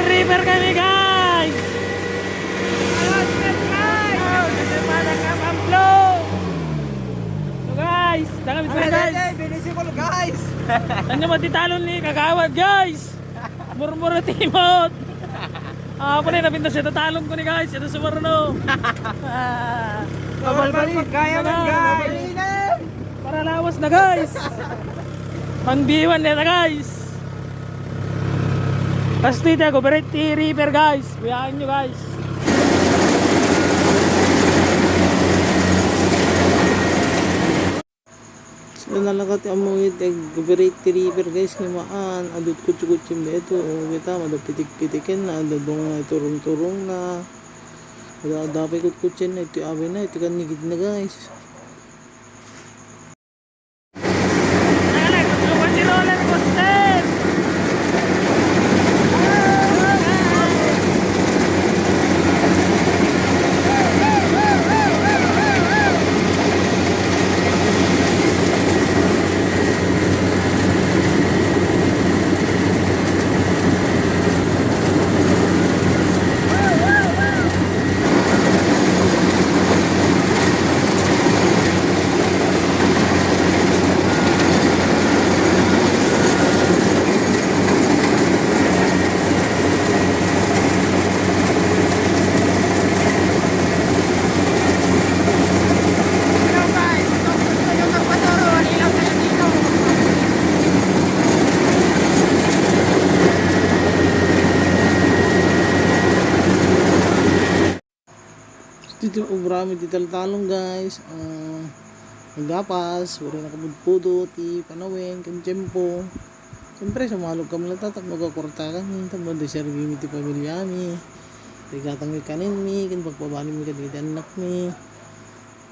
River kami guys. Kasi mana kapamlo. So guys, nakabit na guys. Binisipol guys. Ano matitalon ni kagawad guys. Murmuro timot. Apa na napinta siya tatalon ko ni guys. Ito sa marano. Kabalbalik. Kaya man guys. Para lawas na guys. Pangbiwan na guys. Pasti tayo, Bereti River guys. Biyaan nyo guys. So nalakat ang mga Bereti River guys. Ngamaan. Adot kutsi-kutsi beto. Kita madapitik-pitikin na. Adadong na turong-turong na. Adapay kutsin na. Ito abay na. Ito kanigid na guys. Roller coaster. Dito ubrami di talong guys. Nagapas, wala nakabudpudot, panawin, kan tiyempo. Siyempre sa malog kami lang tatak magakorta kami. Tamo de servi mi ti pamilya mi. Digatang mi kanin mi, kan pagpabali mi kaditi anak mi.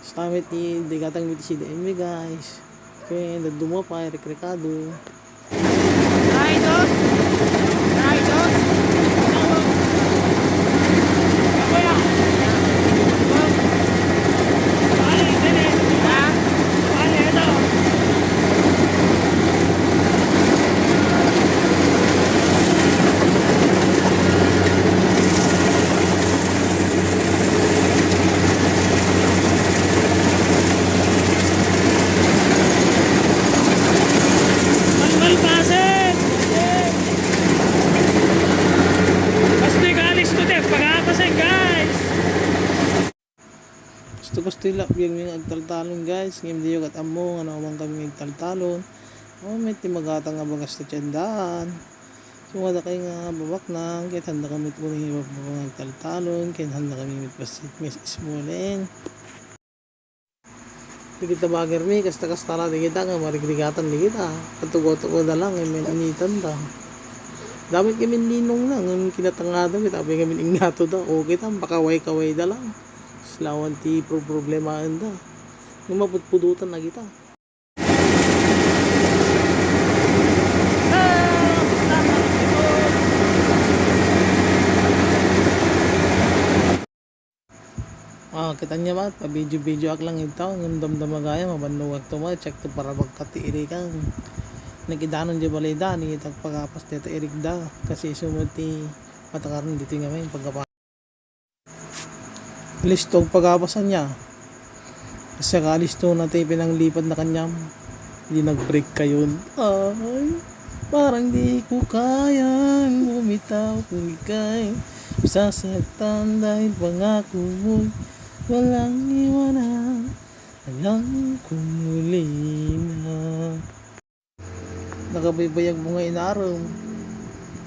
Stamit ni digatang mi ti CDM mi guys. Kaya nagduma pa rekrekado. Raidos. Raidos. Gusto lang yung mga agtaltalon guys. Ngayon diyo kat amo ano man kami agtaltalon. May timagata nga bagas na tiyandaan. So wala kayo nga babak na. Kahit handa kami ito ng iba mga agtaltalon. Kahit handa kami mitpasit mes ismulin. Hindi kita bagir mi. Kasta-kasta na di kita nga marigrigatan di kita. Katugo-tugo na lang. May initan da. Dapat kami ninong na. Ngayon kinatangado kita. Tapi kami ingato da. O kita pakaway-kaway da lang. Lawan ti problema anda. Yung maputpudutan na kita. Kita niya ba? Pa-video ak lang ito. Ang damdamagaya, mabanduwag ito mo. Check to para magkatiiri kang. Nakidanon di balay da. Nangitag pagapas dito irig da. Kasi sumuti matakaroon dito nga may pagkapas. Listog pagapasan niya. Kasi kalisto na tayo pinanglipad na kanyang. Hindi nag-break kayo. Ay, parang di ko kayang bumitaw kung ika'y sasaktan dahil pangako mo'y walang iwanan. Alam kong muli na. Nakabaybayag mo nga inaraw.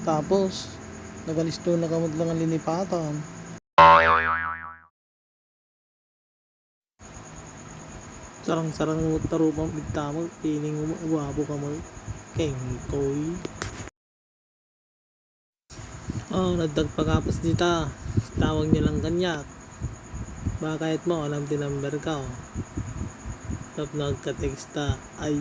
Tapos, nagalisto na kamot lang ang linipatan. Sarang-sarang mo tarupang bigtamag, piling mo uwabo ka mo. Kengkoy. Nagdagpagapas dita. Tawag niya lang kanyak. Bakit mo, alam din number ka. Tap nagka-texta. Ay.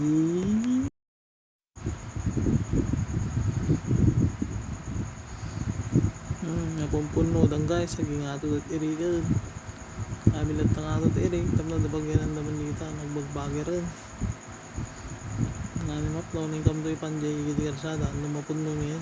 Napumpuno dan guys, saging ato at irigan. Abilat ng ato at irig, tapos nabagyan naman dito, nagbagbagi rin. Nanimap daw ng kamdoy panjay giti karsada, ano mapuno niya.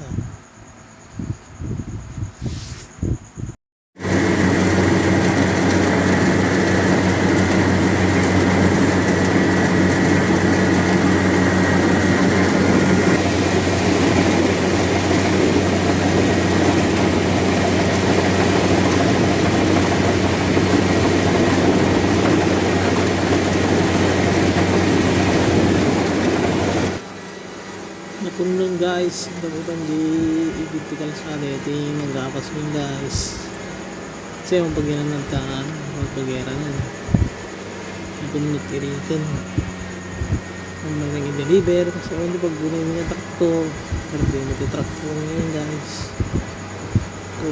guys, dakutan di ibigtikal sa ito yung nagapas yun guys. Kasi yung pagyanan ng taan, magpagyaran yan. Ipunot irikan. Ang mga i-deliver kasi hindi pag gunin niya traktor. Pero di mo traktor ngayon guys. So,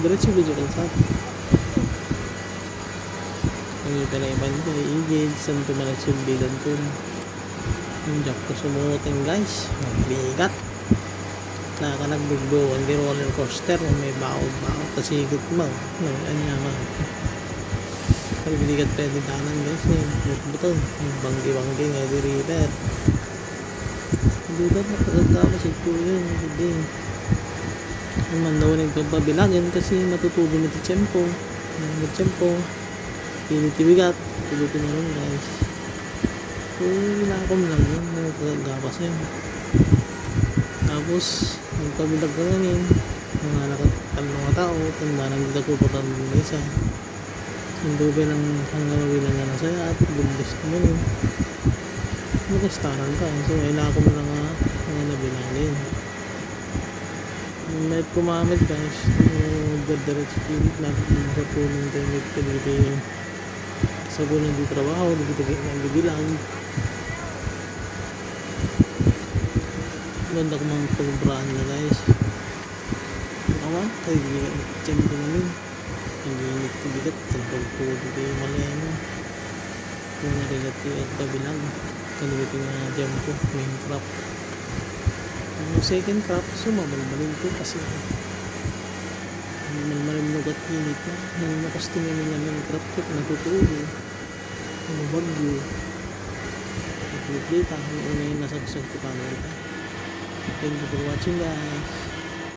diretso video kalsat. Ang pala iban ko, i-gauge, saan ito malagsulbidan ko. Yung jack ko sumutin guys, magbigat. Nakanagbugbo, hindi roller coaster, may baog-baog, pasigot mo. Anya mo. Pero biligat pwede danan guys, buto-buto. Yung banggi-banggi nga di river. Dudat na pagkagama sa ito yun, hindi. Ang mandaw nagpapabilagan kasi matutubo na ito tiyempo. Tiyempo. Pinitibigat, tubutin mo rin guys. So, inakom lang yun, nagkagapas yun. Tapos, nagpabilag ko na rin. Mga nakatalong mga tao, tanda nang nagkuputan ng isa. Sindubi ng hanggang bilang nga na saya at bundes ko mo rin. Magastanan ka. So, inakom lang nga mga nabilangin. May kumamit guys, yung gadaretso pilit natin yung kapunong tayo pinili. Sa bulan di trabaho, di kita nagbibilang. Ganda ko mga pagbraan na guys. Awa, tayo bilang tiyan ko namin. Ang ginit ko bigat, sa pagpulog ko yung maleno. Kung narigat ko yung kabilang, kaligat yung jam ko, main crop. Ang second crop, sumabalbalin ko kasi malmarin nugat init na. Nang nakastingin nila ng crop ko, natutulo. Ano bagyo. Nag-update ang una yung nasagsak ko pa. Thank you for watching guys.